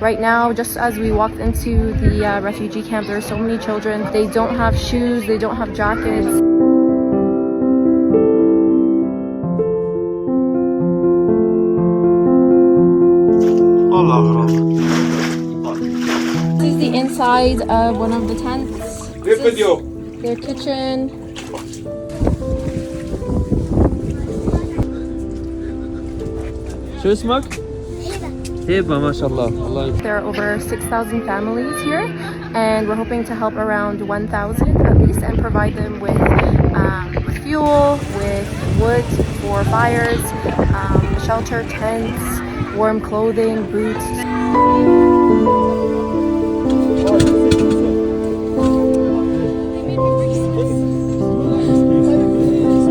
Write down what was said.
Right now, just as we walked into the refugee camp, there are so many children. They don't have shoes, they don't have jackets. This is the inside of one of the tents. This is their kitchen. شو اسمك؟ هبة ما شاء الله. There are over 6,000 families here, and we're hoping to help around 1,000 at least and provide them with fuel, with wood for fires, shelter, tents, warm clothing, boots.